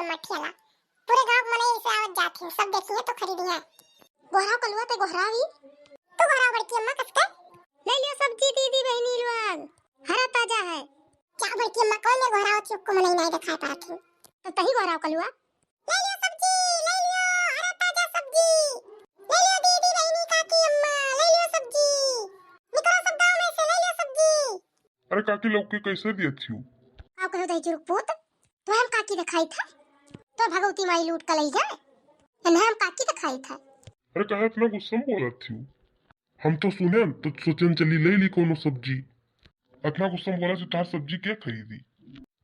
के मठियाला पूरे गांव मने इसे आवत जात है सब देखिए तो खरीदी है। गोहराव कलुआ ते गोहरावी तो गोहराव बड़की अम्मा कसके ले लियो सब्जी दीदी बहनी लोग हरा ताजा है। क्या बड़की अम्मा कौन ले गोहराव चुप को मने नहीं दिखाई पात है तो तही गोहराव कलुआ ले लियो सब्जी ले लियो हरा ताजा सब्जी ले लियो दीदी बहनी काकी अम्मा ले लियो सब्जी निकलो सब गांव में से ले लियो सब्जी। अरे काकी लौकी कैसे दी अच्छी हूँ आओ कहो दई जुर्ग पोत तो हम काकी दिखाई था तो भगवती माई लूट कर ले जाए ना हम काकी दिखाई था। अरे कहा इतना गुस्सा में बोलत थी हम तो सुने तो सोचन चली ले ली कोनो सब्जी इतना गुस्सा में बोला तार सब्जी क्या खरीदी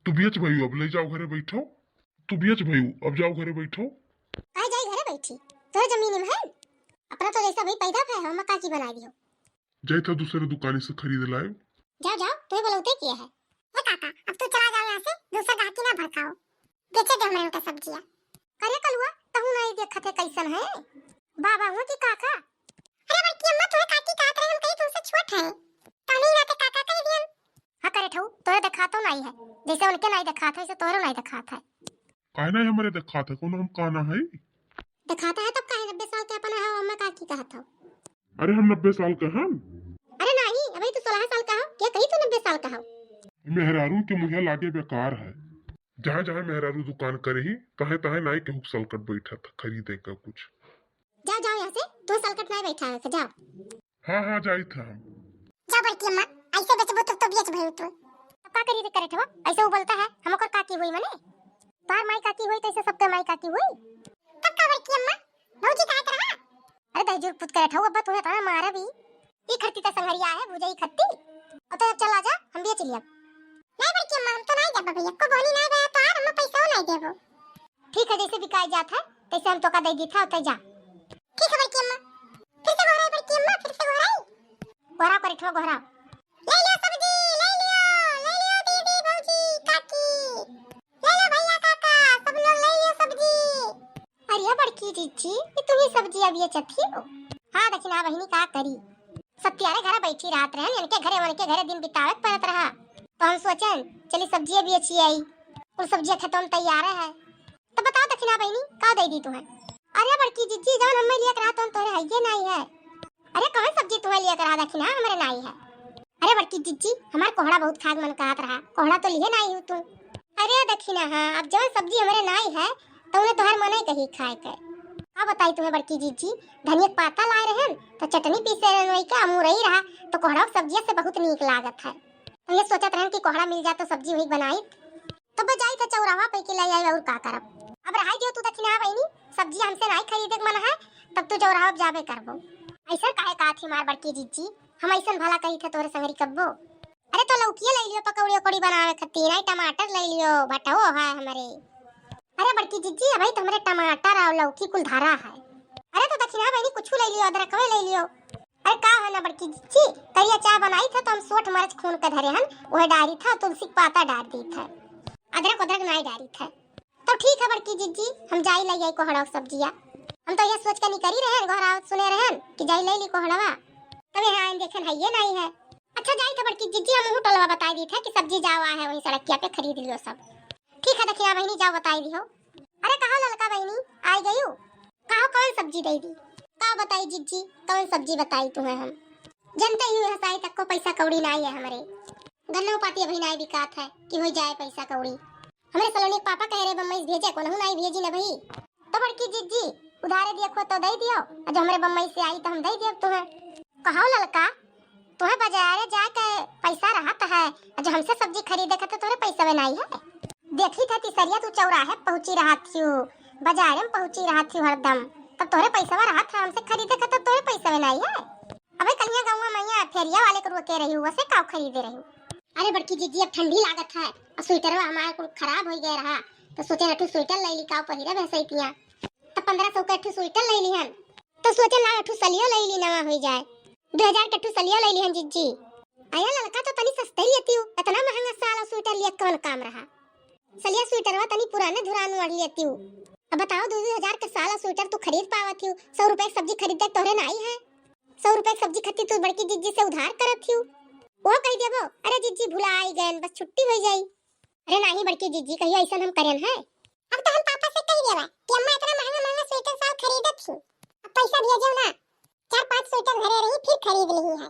तू बेच भाई अब ले जाओ घरे बैठो तू बेच भाई अब जाओ घरे बैठो कहे जाई घरे बैठी तोरे जमीन में है अपना तो जैसा भाई पैदा है हम काकी बना दियो जाए था दूसरे दुकानी से खरीद लाए जाओ जाओ तुम्हें बोलते किया है। ए काका अब तू चला जाओ यहाँ से दूसरा गाती ना भड़काओ बेचे दे हमारे का सब्जियां। करे कलुआ तहु नहीं देखत है कैसन है बाबा हूं कि काका। अरे बड़की अम्मा तोरे काकी कहत रहे हम कहीं तुमसे छोट है तो नहीं ना ते काका कह दियन। हां करे ठऊ तोरे देखा तो नहीं है जैसे उनके नहीं देखा था वैसे तोरे नहीं देखा था। काहे ना हमारे देखा था कोनो हम काना है दिखाता है तब काहे 90 साल के अपन है अम्मा काकी कहा था। अरे हम 90 साल के हम अरे नहीं अभी तो 16 साल का हो क्या कही तो 90 साल का हो। मेहरारू के मुँह लागे बेकार है जहाँ जहाँ मेहरारू दुकान करे ही तहे तहे नाई के हुक सलकट बैठा था खरीदे का कुछ। जाओ जाओ यहाँ से तू सलकट नहीं बैठा है जाओ। हाँ हाँ जाई था हम जा बड़की अम्मा ऐसे बेचबो तो बेच भई तू अब का करी करे ठवा ऐसे वो बोलता है हम ओकर काकी हुई मने तार माई काकी हुई तैसे सबके माई काकी हुई तब का बड़की अम्मा भौजी कहा कर रहा। अरे दहजूर पुत करे ठवा अब तुम्हें ताना मारा भी ई खट्टी त संगरिया है बुझई खट्टी अब तो चल आजा हम बेच लिया। नहीं बड़की अम्मा हम तो नहीं देबो भैया को बोली नहीं गया तो हम पैसा नहीं देबो। ठीक है जैसे बिकाई जात है तैसे हम तो का दे दी था उते जा। ठीक है बड़की अम्मा फिर से गोहराई बड़की अम्मा फिर से गोहराई गोहरा करे ठवा गोहरा ले लियो सब्जी ले लियो दीदी भौजी काकी ले लो भैया काका सब लोग ले लियो सब्जी। अरे बड़की जीजी ये तुम ही सब्जी अब ये चथी हो। हां दक्षिणा बहिनी का करी सत्यारे घर बैठी रात रहन इनके घरे दिन बितावे परत रहा तो हम सोचन चली सब्जी बेची आई और सब्जी खत्म तैयार है तो बताओ दक्षिणा बहिनी का दे दी तुम्हें। अरे बड़की जीजी जौन हमें लिए करा तो तोरे है ये नहीं है। अरे कौन सब्जी तुम्हें लिए करा दक्षिणा हमारे नहीं है। अरे बड़की जीजी हमार कोहड़ा बहुत खाग मन कहत रहा कोहड़ा तो लिए नहीं हूं तुम। अरे दक्षिणा हां अब जौन सब्जी हमारे नहीं है तो उन्हें तोहर मन कही खाए के का बताई तुम्हें बड़की जीजी धनिया पाता लाए रहन तो चटनी पीसे रहन वही का मुरई रहा तो कोहड़ा सब्जी से बहुत नीक लागत है तो ये सोचत रहन कि कोहड़ा मिल जा तो सब्जी वही बनाई तो बजाई तो चौराहा पे के ले आई और का करब। अब रहाई दियो तू दक्षिणा बहिनी सब्जी हमसे नहीं खरीदे के मन है तब तू चौराहा जाबे करबो ऐसा काहे का थी मार बड़की जीजी हम ऐसा भला कही थे तोरे संगरी कब्बो। अरे तो लौकी ले लियो पकौड़ी उकौड़ी बनावे खातिर नहीं टमाटर ले लियो भटो है हमारे। अरे बड़की जीजी भाई तो हमारे टमाटर और लौकी कुल धारा है। अरे तो दक्षिणा बहिनी कुछ ले लियो अदरक ले लियो। अरे का है ना बड़की जीजी करिया चाय बनाई था तो हम सोठ मरच खून का धरे हन वह डारी था तुलसी पाता डाल दी था अदरक अदरक नहीं डाली था। तो ठीक है बड़की जीजी हम जाई ले आई कोहड़ा सब्जियां हम तो ये सोच कर निकली रहे घोड़ा सुने रहे कि जाई ले ली कोहड़वा तब यहाँ देखन है ये नहीं है। अच्छा जाई तो बड़की जीजी हम होटलवा बता दी था कि सब्जी जावा है वहीं सड़किया पे खरीद लियो सब। ठीक है दक्षिणा बहिनी जाओ बताई दी हो। अरे कहा ललका बहिनी आई गई हो कहा कौन सब्जी दे दी का बताई जीजी कौन सब्जी बताई तुम्हें हम जनते ही हसाई तक को पैसा कौड़ी नहीं है हमारे गन्ना पाती अभी नहीं बिकात है कि हो जाए पैसा कौड़ी हमारे सलोनी पापा कह रहे बम्बई भेजे को नहीं भेजी ना भाई तो बड़की जीजी उधारे देखो तो दे दियो और जो हमारे बम्बई से आई तो हम दे दियो तुम्हें। कहो ललका तुम्हें बाजारे जाके पैसा रहता है जो हमसे सब्जी खरीदे का तो तोरे पैसा में नहीं है। देखी था तीसरिया तू चौराहे पहुंची रहा थी बाजार में पहुंची रहा थी हरदम तब तोरे पैसा रहा था हमसे खरीदे का तो तोरे पैसा में नहीं है। अबे कन्या गाँव मैया फेरिया वाले को रोके रही हूँ वैसे काव खरीदे रही हूँ। अरे बड़की जीजी अब ठंडी लागत है और स्वेटर हमारे को खराब हो गया रहा तो सोचे अठू स्वेटर ले ली काव पहिरे भैंसैतिया तो 1500 का अठू स्वेटर ले ली हन तो सोचे ना अठू सलियो ले ली नवा हो जाए 2000 का अठू सलियो ले ली हन जीजी। आया लड़का तो तनी सस्ते लेती हूँ इतना महंगा साला स्वेटर लिया कौन काम रहा सलिया स्वेटरवा तनी पुराने धुरान वाली लेती हूँ। अब बताओ 2000 का साला स्वेटर तू खरीद पावत हूँ 100 रुपए की सब्जी खरीदे तोरे नहीं है 100 रुपए की सब्जी खरीदी तू बड़की जीजी से उधार करत हूँ वो कह देबो अरे जीजी भुला आई गन बस छुट्टी हो जाई। अरे नहीं बड़की जीजी कहियो ऐसा हम करन है अब तो हम के बा कि अम्मा इतना महंगा महंगा स्वेटर साल खरीदत थी, अब पैसा भेजो ना, 4-5 स्वेटर घरे रही फिर खरीद ली है।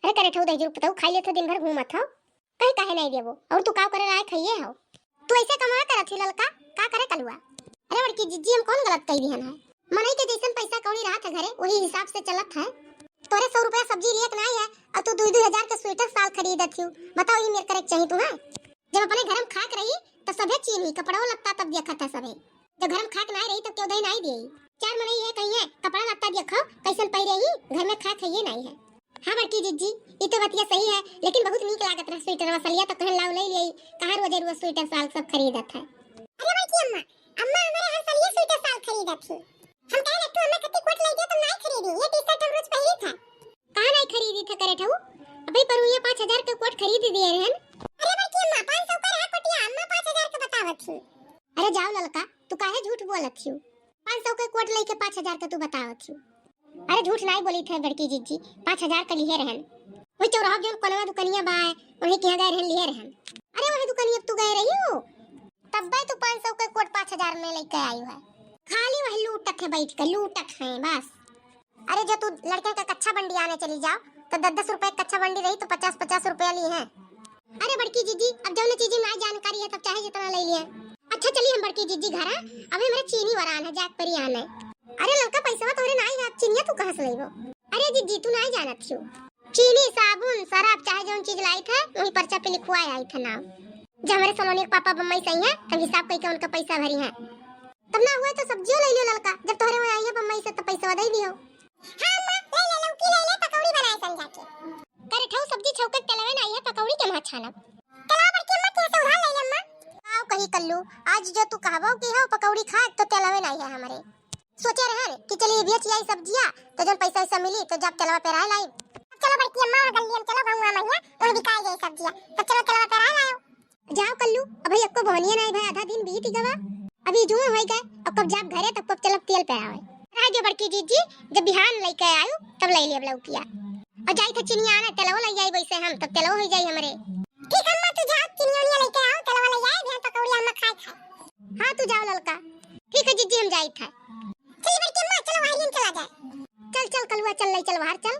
अरे करे ठो 10 रुपए तो खाई ले थे दिन भर घूमत हो, कहीं काहे नहीं देबो, और तू का करे रहा खाइए हो, तू ऐसे कमा करत थी ललका, का करे कलुआ। अरे बड़की जीजी हम कौन गलत कही दिहन है, मनई के जैसन पैसा कौड़ी रहा था घरे वही हिसाब से चलत है। तोरे 100 रुपया सब्जी लिए नहीं है और तू 2-2 हजार का स्वेटर साल खरीदत थी, बताओ ये मेरे करे चाहिए तू है। जब अपने घर में खाक रही तो सबे चीन ही कपड़ा लत्ता तब देखत है सबे, जब घर में खाक नहीं रही तो क्यों दही नहीं देई, चार मनई है कहिए कपड़ा लत्ता देखो कैसन पहरे ही, घर में खाक है नहीं है। हां बड़की जीजी ये तो बतिया सही है, लेकिन बहुत नीक लागत रहा स्वेटर वसलिया तो कहन लाऊ ले लिई, कहां रोज स्वेटर साल सब खरीदत है। अरे बड़की अम्मा, अम्मा हमारे हर साल ये स्वेटर साल खरीदत थी, हम कहे लट्टू अम्मा कत्ती कोट ले गया तो नहीं खरीदी, ये टी-शर्ट हम रोज पहनी था। कहां नहीं खरीदी था करे ठऊ, अबे पर ये 5000 का कोट खरीद दिए रहन। अरे बड़की अम्मा 500 का रहा कोटिया, अम्मा 5000 का बतावत थी। अरे जाओ ललका तू काहे झूठ बोलत थी, 500 के कोट लेके 5000 का तू बतावत थी। अरे झूठ नहीं बोली थे बड़की जीजी, 5000 का लिए रहन, वही चौराहा जोन कोनवा दुकानिया बा वही के गए रहन लिए रहन। अरे वही दुकानिया तू गए रही हो तब तू 500 के कोट 5000 में लेके आई है, खाली वही लूटत है बैठ कर लूटत है बस। अरे जो तू लड़के का कच्चा बंडी आने चली जाओ तो 10-10 रुपए कच्चा बंडी रही तो 50-50 रुपया ली है। अरे बड़की जीजी अब जौन चीज में जानकारी है तब चाहे जितना ले लिए। अच्छा चलिए हम बड़की जीजी घर है, अबे मेरे चीनी वरान है जाक परी आना है। अरे लड़का पैसा तोरे नहीं है, चीनिया तू कहां से लेबो। अरे जीजी तू नहीं जानत छियो, चीनी साबुन शराब चाहे जौन चीज लाई था वही पर्चा पे लिखवाया आई था नाम, जब हमारे सलोनी के पापा बम्बई सही है तब हिसाब करके उनका पैसा भरी है, तब ना हुआ तो सब्जियों ले लियो लड़का, जब तोहरे में आई है बम्बई से तो पैसा दे दियो। हां अम्मा ले ले लौकी ले ले पकौड़ी बनाए संजा के। करे ठौ सब्जी छौके तलवे नहीं है पकौड़ी के मां छानब। चला बड़की अम्मा कैसे उधार ले ले अम्मा। आओ कही कल्लू आज जो तू कहबो कि हो पकौड़ी खा तो तलवे नहीं है हमारे, सोचे रहन कि चलिए बेच आई सब्जियां तो जब पैसा ऐसा मिली तो जब तलवा पे रह लाई। चलो बड़की अम्मा और गल्ली में चलो भंगुआ मैया और बिकाई गई सब्जियां, तो चलो तलवा पे रह लाओ। जाओ कल्लू अभी एको बहनिया नहीं भाई, आधा दिन बीत गवा अभी जुए होई गए, अब कब जब घरे तब कब चलब तेल पे आवे। राजो बड़की जीजी जब बिहान लेके आयो तब ले लिया लौकिया और जाई था चिनिया आना तलवा ले जाई वैसे हम तब तलवा हो जाई हमरे। ठीक अम्मा तू जा चिनिया लेके आओ तलवा ले जाए बिहान पकौड़ी अम्मा खाए खाए। हां तू जाओ ललका, ठीक है जीजी हम जाई था। चल बड़की अम्मा चलो वाहिलीन चला जाए। चल चल कलुआ चल ले चल बाहर चल।